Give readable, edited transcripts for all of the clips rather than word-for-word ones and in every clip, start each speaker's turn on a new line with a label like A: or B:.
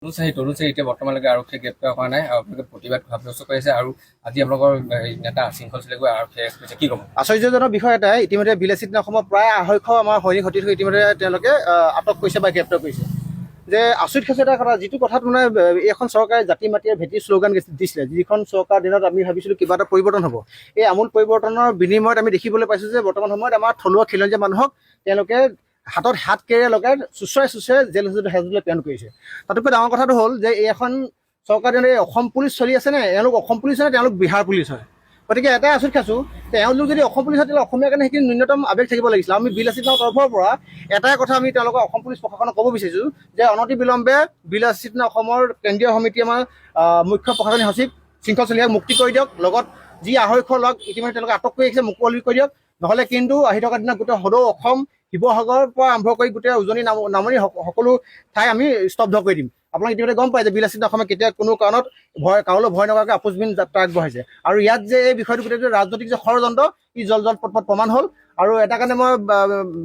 A: তৰুণ চাহি এতিয়া বৰ্তমানলৈকে আৰক্ষীয়ে গ্ৰেপ্তাৰ কৰা নাই আৰু আপোনালোকে প্ৰতিবাদ সাব্যস্ত কৰিছে আৰু আজি আপোনালোকৰ নেতা শৃংখল চেলেগৈ আৰক্ষীয়ে এৰেষ্ট কৰিছে, কি ক'ব?
B: আশ্চৰ্যজনক বিষয় এটাই ইতিমধ্যে বিলাসিত অসমত প্ৰায় 250 আমাৰ সৈনিক সতীৰ্থ ইতিমধ্যে তেওঁলোকে আটক কৰিছে বা গ্ৰেপ্তাৰ কৰিছে। যে আচৰিত হৈছে এটা কথা, যিটো কথাত মানে এইখন চৰকাৰে জাতি মাটিৰ ভেটি শ্লোগান দিছিলে, যিখন চৰকাৰ দিনত আমি ভাবিছিলোঁ কিবা এটা পৰিৱৰ্তন হ'ব। এই আমূল পৰিৱৰ্তনৰ বিনিময়ত আমি দেখিবলৈ পাইছোঁ যে বৰ্তমান সময়ত আমাৰ থলুৱা খিলঞ্জীয়া মানুহক তেওঁলোকে হাতত হাত কেৰেৰে লগাই চুচৰাই জেল হেজলৈ প্ৰেৰণ কৰিছে। তাতোকৈ ডাঙৰ কথাটো হ'ল যে এখন চৰকাৰ দিনত অসম পুলিচ চলি আছে নে, এওঁলোক অসম পুলিচ হয় নে তেওঁলোক বিহাৰ পুলিচ হয়। গতিকে এটাই আচৰিত খাইছোঁ, তেওঁলোক যদি অসম পুলিচ হয় তেতিয়াহ'লে অসমীয়াৰ কাৰণে সেইখিনি ন্যূনতম আৱেগ থাকিব লাগিছিল। আমি বিলাসিতৰ তৰফৰ পৰা এটাই কথা আমি তেওঁলোকৰ অসম পুলিচ প্ৰশাসনক ক'ব বিচাৰিছোঁ যে অনতি বিলম্বে বিলাসিত অসমৰ কেন্দ্ৰীয় সমিতি আমাৰ মুখ্য প্ৰশাসনিক সচিব শৃংখল চলিহাক মুক্তি কৰি দিয়ক, লগত যি 250 লগ ইতিমধ্যে তেওঁলোকে আটক কৰি আহিছে মুকলি কৰি দিয়ক, নহ'লে কিন্তু আহি থকা দিনত গোটেই সদৌ অসম শিৱসাগৰৰ পৰা আৰম্ভ কৰি গোটেই উজনি নামনি সকলো ঠাই আমি স্তব্ধ কৰি দিম। আপোনালোকে ইতিমধ্যে গম পায় যে বিলাসিত অসমে কেতিয়া কোনো কাৰণত কাৰোলৈ ভয় নকৰাকৈ আপোচবিহীন যাত্ৰা আগবঢ়াইছে। আৰু ইয়াত যে এই বিষয়টো গোটেই ৰাজনৈতিক যে ষড়যন্ত্ৰ ই জল পট প্ৰমাণ হ'ল। আৰু এটা কাৰণে মই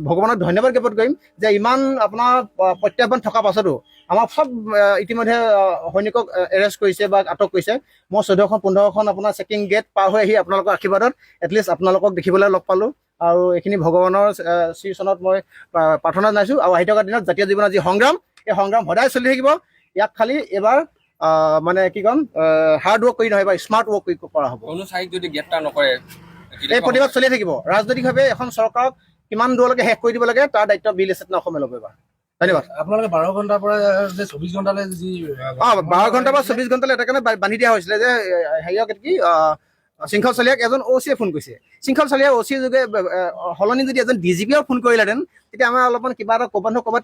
B: ভগৱানক ধন্যবাদ জ্ঞাপন কৰিম যে ইমান আপোনাৰ প্ৰত্যাহ্বান থকাৰ পাছতো আমাক চব ইতিমধ্যে সৈনিকক এৰেষ্ট কৰিছে বা আটক কৰিছে। মই 14খন 15খন আপোনাৰ চেকিং গেট পাৰ হৈ আহি আপোনালোকৰ আশীৰ্বাদত এটলিষ্ট আপোনালোকক দেখিবলৈ লগ পালোঁ। আৰু এইখিনি ভগৱানৰ শ্ৰীচৰণত মই প্ৰাৰ্থনা জনাইছোঁ। আৰু আহি থকা দিনত জাতীয় জীৱনৰ যি সংগ্ৰাম, এই সংগ্ৰাম সদায় চলি থাকিব। ইয়াক খালি এবাৰ মানে কি ক'ম, হাৰ্ড ৱৰ্ক কৰি নহয় বা স্মাৰ্ট ৱৰ্ক কৰি কৰা হ'ব।
A: তৰুণ চাহিক যদি গ্ৰেপ্তাৰ নকৰে
B: এই প্ৰতিবাদ চলিয়ে থাকিব। ৰাজনৈতিকভাৱে এখন চৰকাৰক কিমান দূৰলৈকে শেষ কৰি দিব লাগে তাৰ দায়িত্ব বিলাসিত অসমে ল'ব এবাৰ। ধন্যবাদ।
C: আপোনালোকে 12 ঘণ্টাৰ পৰা যে 24 ঘণ্টালৈ যি
B: 12 ঘণ্টা বা 24 ঘণ্টালৈ এটা কাৰণে বান্ধি দিয়া হৈছিলে যে হেৰিয়ক কি শৃংখল চলিহাক এজন OC-য়ে ফোন কৰিছে। শৃংখল চলিহাক OC যোগে সলনি যদি এজন DGP-য়েও ফোন কৰিলেহেঁতেন তেতিয়া আমাৰ অলপমান কিবা এটা ক'ৰবাত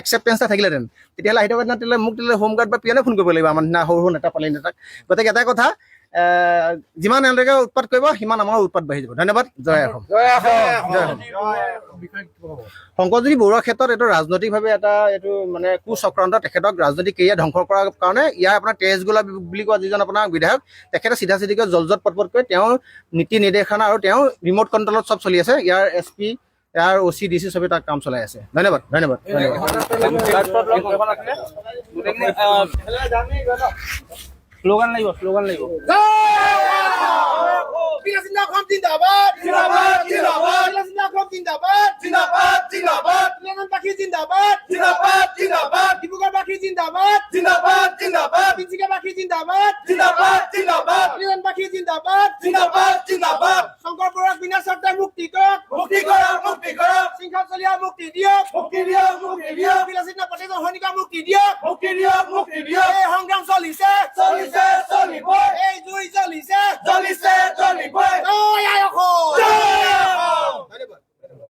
B: একচেপ্টেঞ্চ এটা থাকিলেহেঁতেন। তেতিয়াহ'লে আহি থকা দিনত মোক হোমগাৰ্ড বা পিয়নে ফোন কৰিব লাগিব আমাৰ নিচিনা সৰু নেতা পালি নেতাক। গতিকে এটাই কথা, যিমান এওঁলোকে উৎপাত কৰিব সিমান আমাৰ উৎপাত বাঢ়ি যাব। ধন্যবাদ। জয় অসম। শংকৰজ্যোতি বৰুৱাৰ ক্ষেত্ৰত এইটো ৰাজনৈতিকভাৱে এইটো মানে কুচক্ৰান্ত, তেখেতক ৰাজনৈতিক কেৰিয়াৰ ধ্বংস কৰাৰ কাৰণে ইয়াৰ আপোনাৰ তেজ গোলা বুলি কোৱা যিজন আপোনাৰ বিধায়ক, তেখেতে চিধাকৈ জলজত পটপটকৈ তেওঁৰ নীতি নিৰ্দেশনা আৰু তেওঁ ৰিম'ট কণ্ট্ৰলত চব চলি আছে। ইয়াৰ SP, ইয়াৰ OC DC চবেই তাক কাম চলাই আছে। ধন্যবাদ।
A: শ্লোগান লাগিব
D: বিলাসিত অসম জিন্দাবাদ, জিন্দাবাদ, জিন্দাবাদ। বিলাসিত অসম জিন্দাবাদ, জিন্দাবাদ, জিন্দাবাদ। বিলাসবাসী জিন্দাবাদ, জিন্দাবাদ, জিন্দাবাদ। ডিব্ৰুগড়বাসী জিন্দাবাদ, জিন্দাবাদ, জিন্দাবাদ। তিনিচুকীয়াবাসী জিন্দাবাদ, জিন্দাবাদ, জিন্দাবাদ। বিলাসবাসী জিন্দাবাদ, জিন্দাবাদ, জিন্দাবাদ। শংকৰ বৰুৱাক বিনা চৰ্তে মুক্তি কৰক, মুক্তি কৰক, মুক্তি কৰক। শৃংখল চলিহাক মুক্তি দিয়ক, মুক্তি দিয়ক, মুক্তি দিয়ক। বিলাসিত প্ৰতিজন সৈনিকক মুক্তি দিয়ক, মুক্তি দিয়ক, মুক্তি দিয়ক। এই সংগ্ৰাম চলিছে,